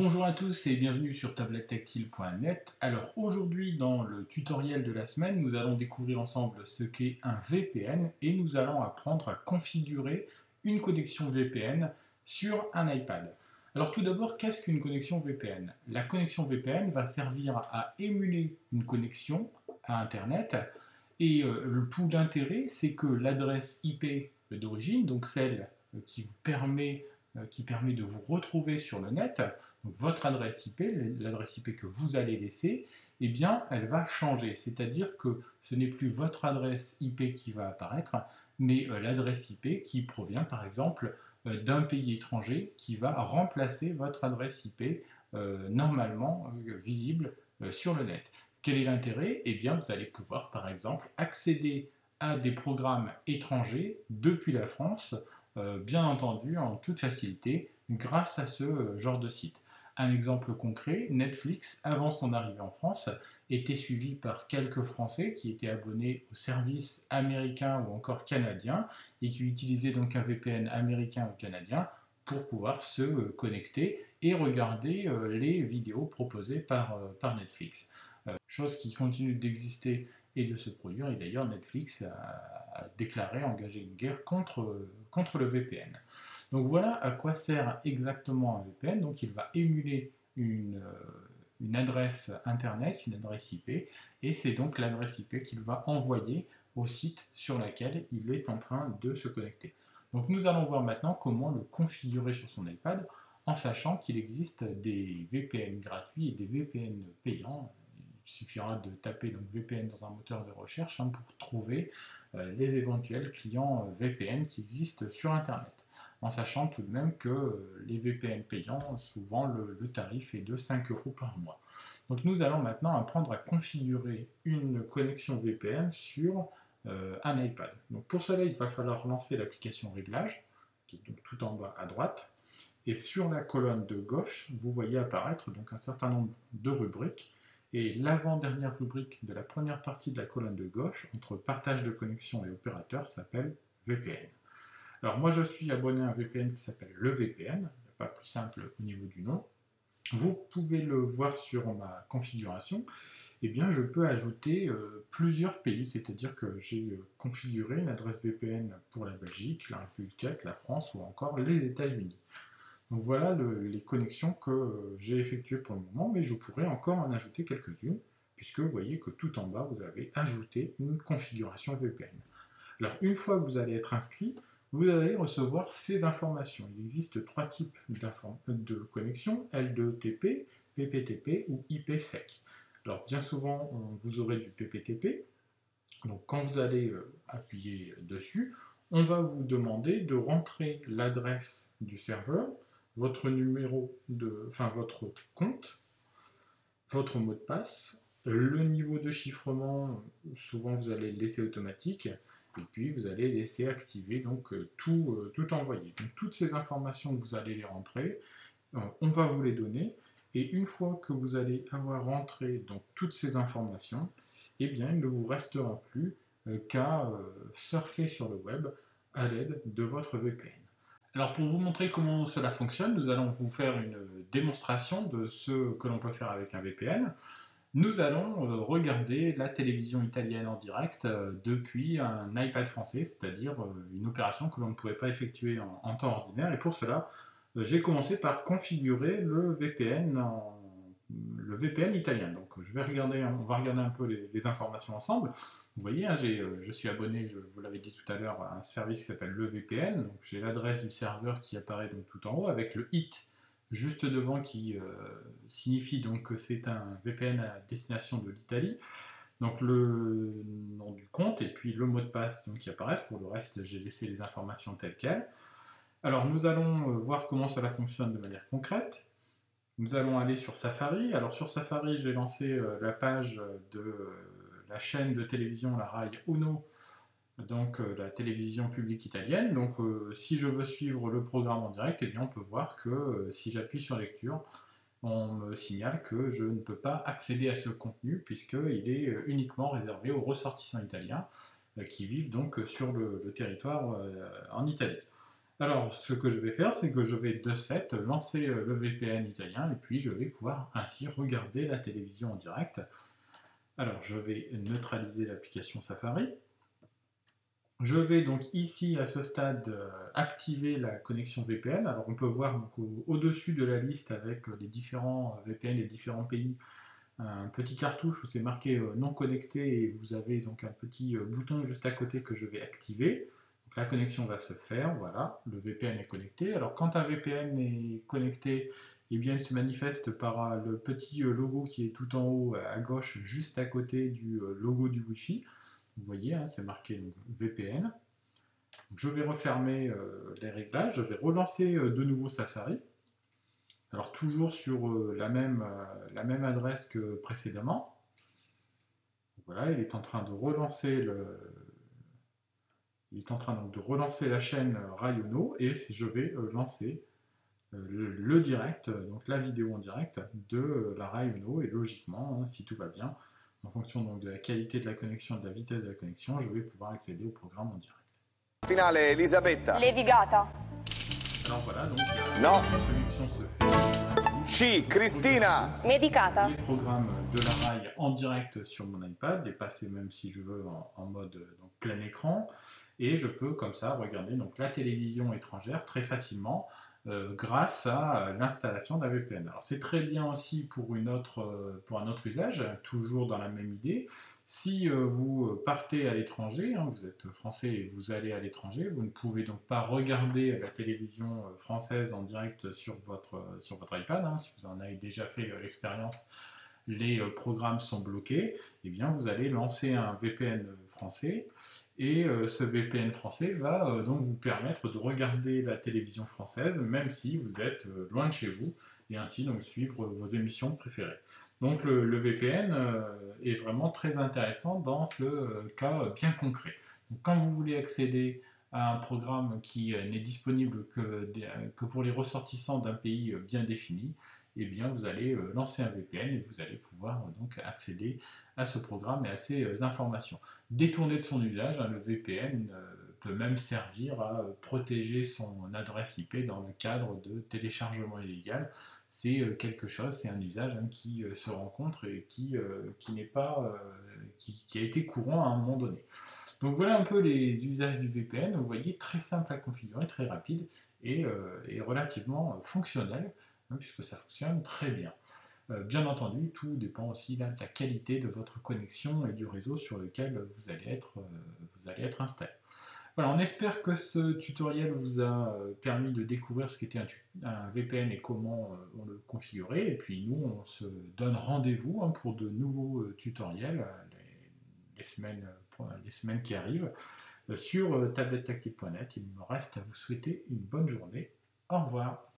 Bonjour à tous et bienvenue sur tablettectile.net. Alors aujourd'hui dans le tutoriel de la semaine, nous allons découvrir ensemble ce qu'est un VPN et nous allons apprendre à configurer une connexion VPN sur un iPad. Alors tout d'abord, qu'est-ce qu'une connexion VPN? La connexion VPN va servir à émuler une connexion à Internet et le tout d'intérêt, c'est que l'adresse IP d'origine, donc celle qui permet de vous retrouver sur le net, donc votre adresse IP, l'adresse IP que vous allez laisser, eh bien, elle va changer. C'est-à-dire que ce n'est plus votre adresse IP qui va apparaître, mais l'adresse IP qui provient, par exemple, d'un pays étranger qui va remplacer votre adresse IP normalement visible sur le net. Quel est l'intérêt? Eh bien, vous allez pouvoir, par exemple, accéder à des programmes étrangers depuis la France, bien entendu, en toute facilité, grâce à ce genre de site. Un exemple concret, Netflix, avant son arrivée en France, était suivi par quelques Français qui étaient abonnés aux services américains ou encore canadiens et qui utilisaient donc un VPN américain ou canadien pour pouvoir se connecter et regarder les vidéos proposées par Netflix. Chose qui continue d'exister et de se produire, et d'ailleurs Netflix a déclaré engager une guerre contre le VPN. Donc voilà à quoi sert exactement un VPN. Donc il va émuler une adresse internet, une adresse IP, et c'est donc l'adresse IP qu'il va envoyer au site sur lequel il est en train de se connecter. Donc nous allons voir maintenant comment le configurer sur son iPad, en sachant qu'il existe des VPN gratuits et des VPN payants. Il suffira de taper donc VPN dans un moteur de recherche pour trouver les éventuels clients VPN qui existent sur Internet. En sachant tout de même que les VPN payants, souvent le tarif est de 5 € par mois. Donc nous allons maintenant apprendre à configurer une connexion VPN sur un iPad. Donc pour cela, il va falloir lancer l'application Réglages, qui est donc tout en bas à droite. Et sur la colonne de gauche, vous voyez apparaître donc un certain nombre de rubriques. Et l'avant-dernière rubrique de la première partie de la colonne de gauche, entre partage de connexion et opérateur, s'appelle VPN. Alors moi je suis abonné à un VPN qui s'appelle le VPN, il n'y a pas plus simple au niveau du nom. Vous pouvez le voir sur ma configuration. Eh bien je peux ajouter plusieurs pays, c'est-à-dire que j'ai configuré une adresse VPN pour la Belgique, la République tchèque, la France ou encore les États-Unis. Donc voilà les connexions que j'ai effectuées pour le moment, mais je pourrais encore en ajouter quelques-unes, puisque vous voyez que tout en bas, vous avez ajouté une configuration VPN. Alors une fois que vous allez être inscrit, vous allez recevoir ces informations. Il existe trois types de connexions, L2TP, PPTP ou IPsec. Alors bien souvent, vous aurez du PPTP. Donc quand vous allez appuyer dessus, on va vous demander de rentrer l'adresse du serveur, votre numéro votre compte, votre mot de passe, le niveau de chiffrement, souvent vous allez le laisser automatique, et puis vous allez laisser activer donc tout envoyer. Donc toutes ces informations vous allez les rentrer, on va vous les donner, et une fois que vous allez avoir rentré donc toutes ces informations, eh bien il ne vous restera plus qu'à surfer sur le web à l'aide de votre VPN. Alors pour vous montrer comment cela fonctionne, nous allons vous faire une démonstration de ce que l'on peut faire avec un VPN. Nous allons regarder la télévision italienne en direct depuis un iPad français, c'est-à-dire une opération que l'on ne pouvait pas effectuer en temps ordinaire. Et pour cela, j'ai commencé par configurer le VPN italien. Donc on va regarder un peu les informations ensemble. Vous voyez, je suis abonné, je vous l'avais dit tout à l'heure, à un service qui s'appelle le VPN. Donc j'ai l'adresse du serveur qui apparaît donc tout en haut avec le IT juste devant qui signifie donc que c'est un VPN à destination de l'Italie. Donc le nom du compte et puis le mot de passe qui apparaissent. Pour le reste, j'ai laissé les informations telles quelles. Alors nous allons voir comment cela fonctionne de manière concrète. Nous allons aller sur Safari. Alors sur Safari, j'ai lancé la page de la chaîne de télévision, la Rai Uno, donc la télévision publique italienne. Donc si je veux suivre le programme en direct, eh bien, on peut voir que si j'appuie sur lecture, on me signale que je ne peux pas accéder à ce contenu puisqu'il est uniquement réservé aux ressortissants italiens qui vivent donc sur le territoire en Italie. Alors, ce que je vais faire, c'est que je vais de ce fait lancer le VPN italien et puis je vais pouvoir ainsi regarder la télévision en direct. Alors, je vais neutraliser l'application Safari. Je vais donc ici, à ce stade, activer la connexion VPN. Alors, on peut voir au-dessus de la liste avec les différents VPN des différents pays, un petit cartouche où c'est marqué non connecté et vous avez donc un petit bouton juste à côté que je vais activer. Donc la connexion va se faire, voilà, le VPN est connecté. Alors quand un VPN est connecté, eh bien il se manifeste par le petit logo qui est tout en haut à gauche, juste à côté du logo du Wi-Fi. Vous voyez, hein, c'est marqué donc, VPN. Donc, je vais refermer les réglages, je vais relancer de nouveau Safari. Alors toujours sur la même adresse que précédemment. Voilà, il est en train de relancer donc de relancer la chaîne Rayuno et je vais lancer le direct, donc la vidéo en direct de la Rayuno et logiquement, hein, si tout va bien, en fonction donc de la qualité de la connexion et de la vitesse de la connexion, je vais pouvoir accéder au programme en direct. Finale Elisabetta. Levigata. Alors voilà, donc No. la connexion se fait. Sci, Cristina. Medicata. Les programmes de la RAI en direct sur mon iPad, les passer même si je veux en mode donc, plein écran, et je peux comme ça regarder donc, la télévision étrangère très facilement grâce à l'installation d'un VPN. Alors c'est très bien aussi pour un autre usage, toujours dans la même idée. Si vous partez à l'étranger, hein, vous êtes français et vous allez à l'étranger, vous ne pouvez donc pas regarder la télévision française en direct sur votre iPad. Hein, si vous en avez déjà fait l'expérience, les programmes sont bloqués. Eh bien, vous allez lancer un VPN français et ce VPN français va donc vous permettre de regarder la télévision française, même si vous êtes loin de chez vous, et ainsi donc suivre vos émissions préférées. Donc le VPN est vraiment très intéressant dans ce cas bien concret. Donc, quand vous voulez accéder à un programme qui n'est disponible que pour les ressortissants d'un pays bien défini, eh bien vous allez lancer un VPN et vous allez pouvoir donc accéder à ce programme et à ces informations. Détourné de son usage, hein, le VPN peut même servir à protéger son adresse IP dans le cadre de téléchargement illégal. C'est quelque chose, c'est un usage hein, qui se rencontre et qui n'est pas, qui a été courant à un moment donné. Donc voilà un peu les usages du VPN. Vous voyez, très simple à configurer, très rapide et relativement fonctionnel, hein, puisque ça fonctionne très bien. Bien entendu, tout dépend aussi là, de la qualité de votre connexion et du réseau sur lequel vous allez être installé. Voilà, on espère que ce tutoriel vous a permis de découvrir ce qu'était un VPN et comment on le configurait. Et puis nous, on se donne rendez-vous hein, pour de nouveaux tutoriels les semaines qui arrivent sur tablettactile.net. Il me reste à vous souhaiter une bonne journée. Au revoir.